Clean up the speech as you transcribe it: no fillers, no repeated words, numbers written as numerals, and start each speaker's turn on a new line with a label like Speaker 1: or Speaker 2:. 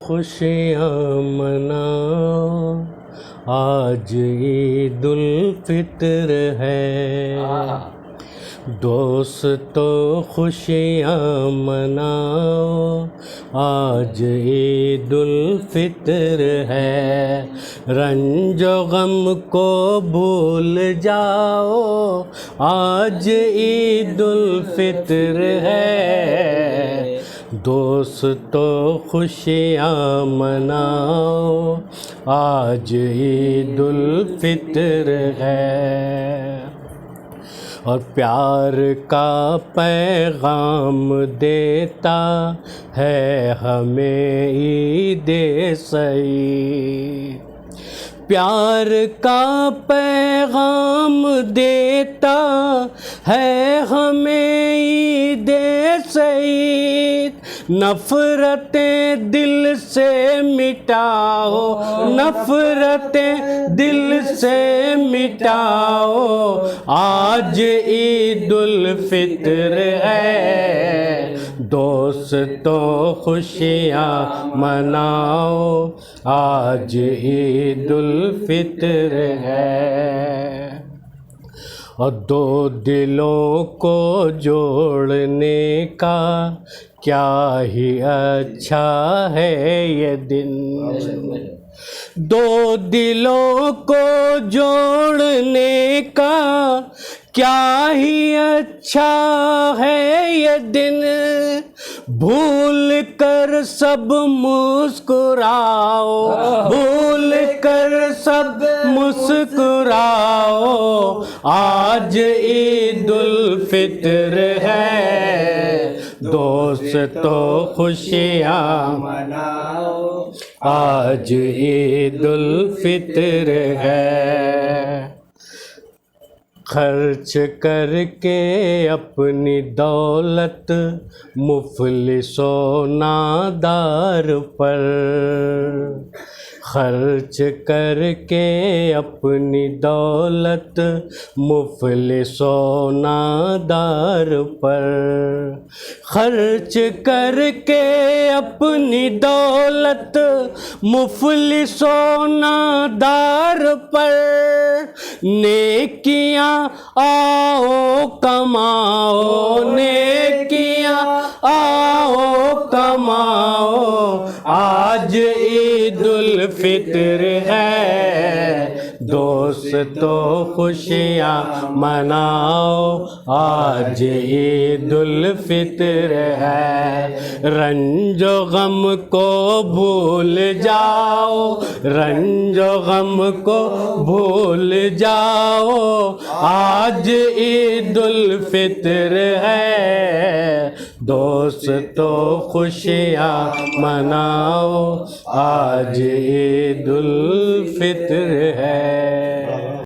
Speaker 1: खुशियाँ मनाओ, आज ईद उल फित्र है। दोस्तों खुशियाँ मनाओ, आज ईद उल फित्र है। रंजो गम को भूल जाओ, आज ईद उल फित्र है। दोस्तों खुशियाँ मनाओ, आज ईद उल फित्र है। और प्यार का पैगाम देता है हमें ईद सईद। प्यार का पैगाम देता है हमें ईद सईद। नफ़रतें दिल से मिटाओ, नफ़रतें दिल से मिटाओ, आज ईद उल फित्र है। दोस्तों खुशियाँ मनाओ, आज ईद उल फित्र है। और दो दिलों को जोड़ने का क्या ही अच्छा है ये दिन। दो दिलों को जोड़ने का क्या ही अच्छा है ये दिन। भूल कर सब मुस्कुराओ, भूल कर सब मुस्कुराओ, आज ईद उल फित्र है। दोस्तों खुशियाँ मनाओ, आज ईद उल फित्र है। खर्च करके अपनी दौलत मुफलिसों नादार पर, खर्च करके अपनी दौलत मुफलिसों नादार पर, खर्च करके अपनी दौलत मुफलिसों नादार पर। नेकियां आओ कमाओ, नेकियां आओ कमाओ, आज ईद उल फित्र है। दोस्तों खुशियाँ मनाओ, आज ईद उल फित्र है। रंजो गम को भूल जाओ, रंजो गम को भूल जाओ, आज ईद उल फित्र है। दोस्तों खुशियाँ मनाओ, आज ईद उल फित्र है।